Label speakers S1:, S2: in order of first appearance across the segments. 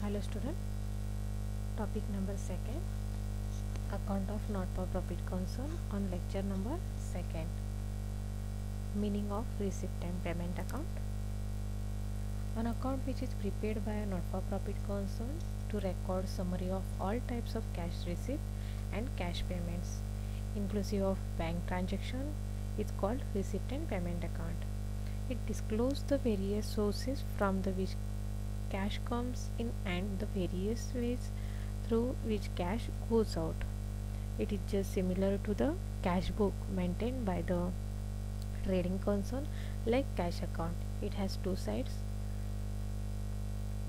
S1: Hello student, topic number 2nd, account of not-for-profit concern on lecture number 2nd, meaning of receipt and payment account. An account which is prepared by a not-for-profit concern to record summary of all types of cash receipt and cash payments inclusive of bank transaction is called receipt and payment account. It discloses the various sources from the which cash comes in and the various ways through which cash goes out. It is just similar to the cash book maintained by the trading concern like cash account. It has two sides,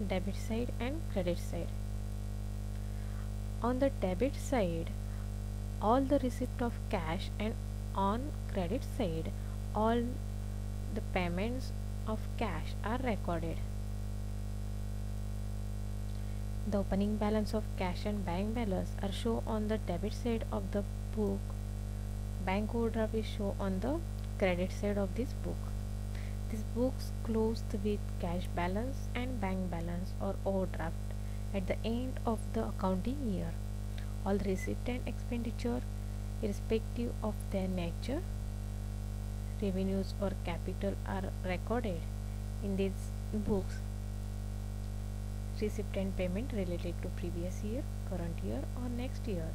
S1: debit side and credit side. On the debit side, all the receipt of cash, and on credit side, all the payments of cash are recorded. The opening balance of cash and bank balance are shown on the debit side of the book. Bank overdraft is shown on the credit side of this book. These books closed with cash balance and bank balance or overdraft at the end of the accounting year. All receipt and expenditure, irrespective of their nature, revenues or capital, are recorded in these books. Receipt and payment related to previous year, current year or next year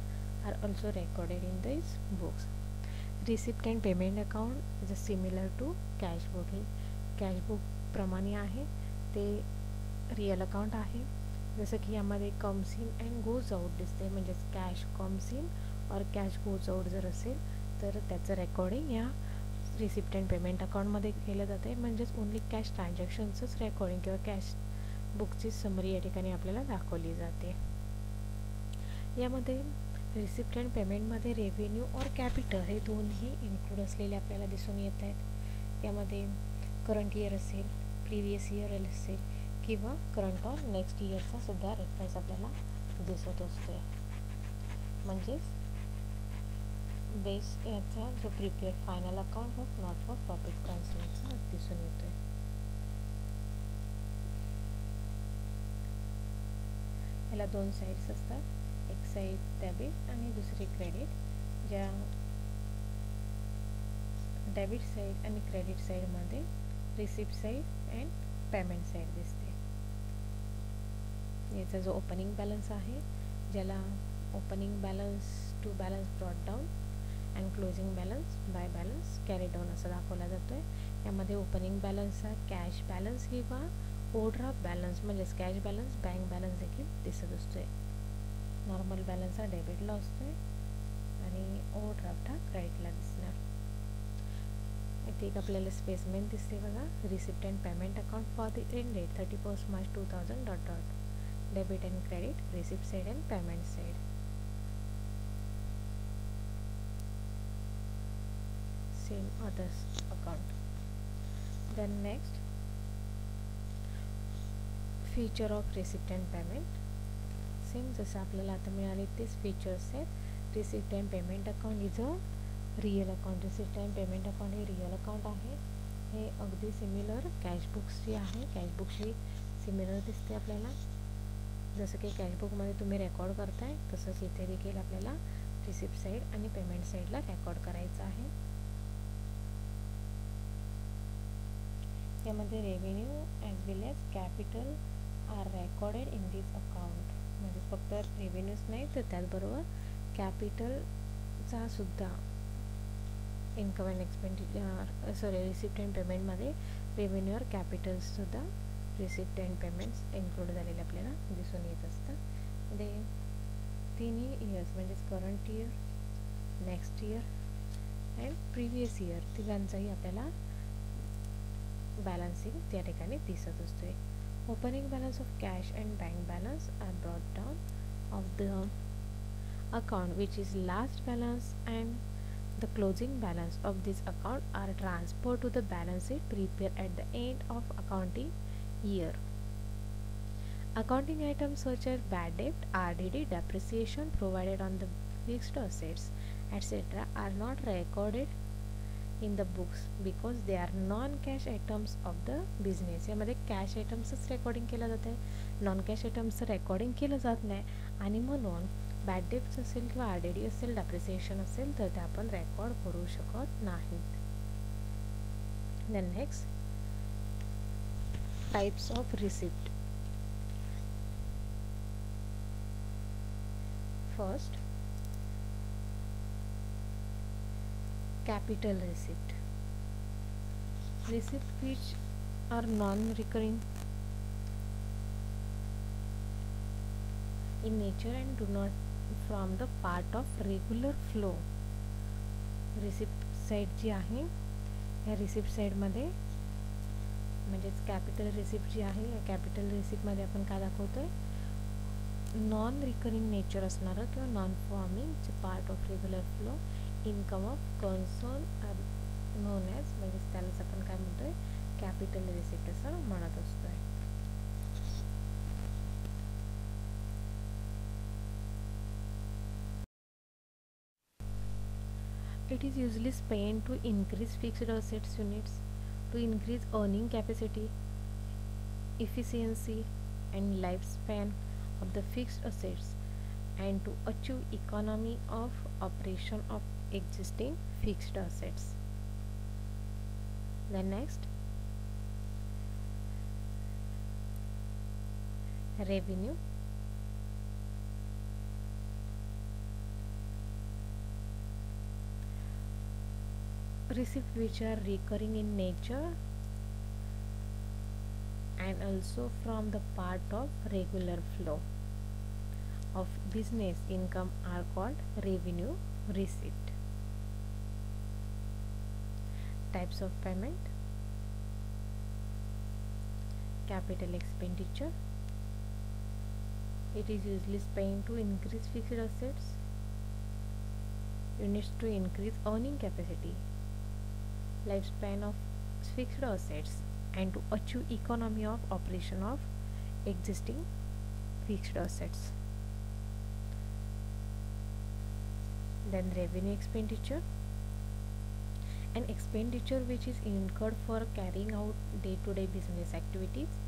S1: are also recorded in these books. Receipt and payment account is similar to cash book. cash book प्रमाणे आहे ते real account आहे. जसं की यामध्ये comes in and goes out दिसते, म्हणजेच cash comes in और कॅश गोज आउट जर असेल तर त्याचं रेकॉर्डिंग या रिसिप्ट अँड पेमेंट अकाउंटमध्ये केलं जाते. म्हणजेच ओन्ली कॅश ट्रान्झॅक्शनचंच रेकॉर्डिंग किंवा कॅश बुकची समरी या ठिकाणी आपल्याला दाखवली जाते. यामध्ये रिसिप्ट अँड पेमेंटमध्ये रेव्हेन्यू और कॅपिटल हे दोन्ही इन्क्लूड असलेले आपल्याला दिसून येत आहेत. यामध्ये करंट इयर असेल, प्रिव्हियस इयर असेल किंवा करंट और नेक्स्ट इयरचा सुद्धा रेफरन्स आपल्याला दिसत असतो. म्हणजेच बेस याचा जो prepare final account of not for profit कन्सर्नचा दिसून येतोय. याला दोन साईड्स असतात, एक साईड डेबिट आणि दुसरी क्रेडिट. ज्या डेबिट साईड आणि क्रेडिट साईडमध्ये receipt side and payment side दिसते. याचा जो ओपनिंग बॅलन्स आहे, ज्याला opening balance to balance brought down and closing balance by balance carry down असं दाखवला जातो आहे. यामध्ये ओपनिंग बॅलन्स हा कॅश बॅलन्स किंवा ओव्हरड्राफ्ट बॅलन्स म्हणजेच कॅश बॅलन्स बँक बॅलन्स देखील दिसत असतो आहे. नॉर्मल बॅलन्स हा डेबिटला असतो आहे आणि ओव्हरड्राफ्ट हा क्रेडिटला दिसणार. इथे एक आपल्याला स्पेसमेन दिसते बघा, receipt and payment account for the end date 31 March 2000 ... debit and credit, receipt side and payment side. Same others account. Then next feature of receipt and payment. Same जसं आपल्याला आता मिळाले तेच फीचर्स आहेत. Receipt and payment account is a real account. Receipt and payment account हे real account आहे. हे अगदी सिमिलर कॅश बुक्सची आहे. कॅश बुकशी सिमिलर दिसते आपल्याला. जसं की कॅश बुकमध्ये तुम्ही रेकॉर्ड करताय तसंच इथे देखील आपल्याला रिसिप्ट साईड आणि पेमेंट साईडला रेकॉर्ड करायचं आहे. यामध्ये revenue as well as capital are recorded in this account. म्हणजे फक्त रेव्हेन्यूज नाही तर त्याचबरोबर कॅपिटलचा सुद्धा income and expenditure receipt and पेमेंटमध्ये रेव्हेन्यू और कॅपिटलसुद्धा रिसिप्ट अँड पेमेंट्स इन्क्लूड झालेले आपल्याला दिसून येत असतात. ते तिन्ही इयर्स म्हणजेच current year, next year and previous year तिघांचाही आपल्याला बॅलन्सिंग त्या ठिकाणी दिसत असतोय. Opening balance of cash and bank balance are brought down of the account which is last balance and the closing balance of this account are transferred to the balance sheet prepared at the end of accounting year. Accounting items such as bad debt, RDD, depreciation provided on the fixed assets, etc. are not recorded in the books because they are non cash items of the business. यामध्ये cash आयटम्सच recording केलं जातं आहे, non cash आयटम्सचं recording केलं जात नाही. आणि म्हणून बॅड डेप्स असेल किंवा RDD असेल, डेप्रिसिएशन असेल तर ते आपण रेकॉर्ड करू शकत नाहीत. Then next, types of receipt. First, capital receipt. Receipt which are non-recurring in nature and do not form the part of regular flow. Receipt side जी आहे, या रिसिप्ट साईडमध्ये म्हणजेच कॅपिटल रिसिप्ट जी आहे, या कॅपिटल रिसिप्टमध्ये आपण काय दाखवतो आहे, नॉन रिकरिंग नेचर असणारं किंवा non forming part of regular flow income of concern are known as, म्हणजे त्यालाच आपण काय म्हणतोय, कॅपिटल रिसिप्ट असं म्हणत असतोय. It is usually spent to increase fixed assets units, to increase earning capacity, efficiency and lifespan of the fixed assets, and to achieve economy of operation of existing fixed assets. Then next, revenue. Receipts which are recurring in nature and also from the part of regular flow of business income are called revenue receipt. Types of payment. Capital expenditure. It is usually spent to increase fixed assets units, to increase earning capacity, lifespan of fixed assets, and to achieve economy of operation of existing fixed assets. Then revenue expenditure, an expenditure which is incurred for carrying out day-to-day business activities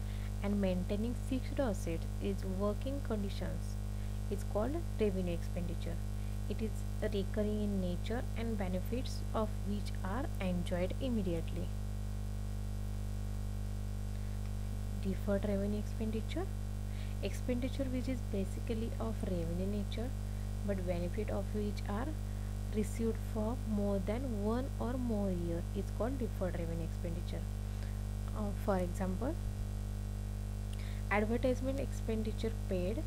S1: and maintaining fixed assets is working conditions is called revenue expenditure. It is recurring in nature and benefits of which are enjoyed immediately. Deferred revenue expenditure, expenditure which is basically of revenue nature but benefit of which are received for more than one or more year is called deferred revenue expenditure. For example, advertisement expenditure paid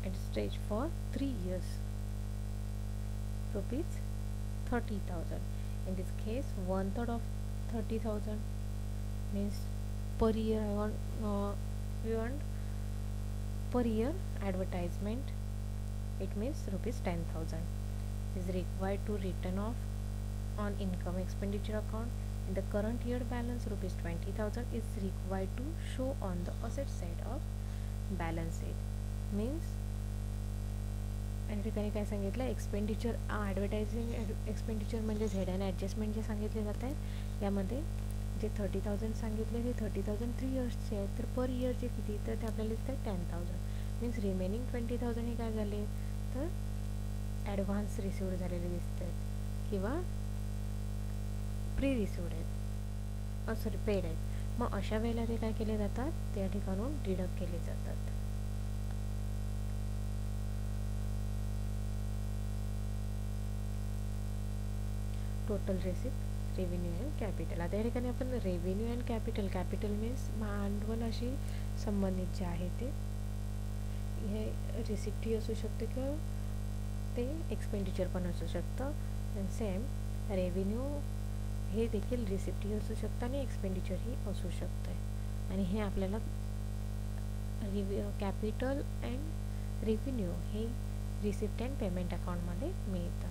S1: at stage for 3 years, rupees 30,000. In this case, 1/3 of 30,000 means per year we want per year advertisement, it means rupees 10,000 is required to return off on income expenditure account. In the current year balance, rupees 20,000 is required to show on the asset side of balance sheet. Means आणि ठिकाणी काय सांगितलं, expenditure advertising expenditure म्हणजे Z adjustment जे सांगितले जात आहेत, यामध्ये जे 30,000 सांगितले ते 30,000 3 इयर्सचे आहेत, तर पर इयरचे किती, तर ते आपल्याला दिसतात 10,000. मीन्स रिमेनिंग 20,000 हे काय झाले, तर ॲडव्हान्स रिसिव्ड झालेले दिसत आहेत किंवा प्री रिसिव्ड आहेत, सॉरी पेड आहेत. मग अशा वेळेला ते काय केले जातात, त्या ठिकाणून डिडक्ट केले जातात. Total receipt, revenue and capital. आता या ठिकाणी आपण revenue and capital, capital means भांडवलाशी संबंधित जे आहे ते, हे रिसिप्टही असू शकते किंवा ते एक्सपेंडिचर पण असू शकतं. सेम रेव्हेन्यू हे देखील रिसिप्टही असू शकतं आणि एक्सपेंडिचरही असू शकतं. आणि हे आपल्याला कॅपिटल अँड रेव्हेन्यू हे रिसिप्ट अँड पेमेंट अकाउंटमध्ये मिळतं.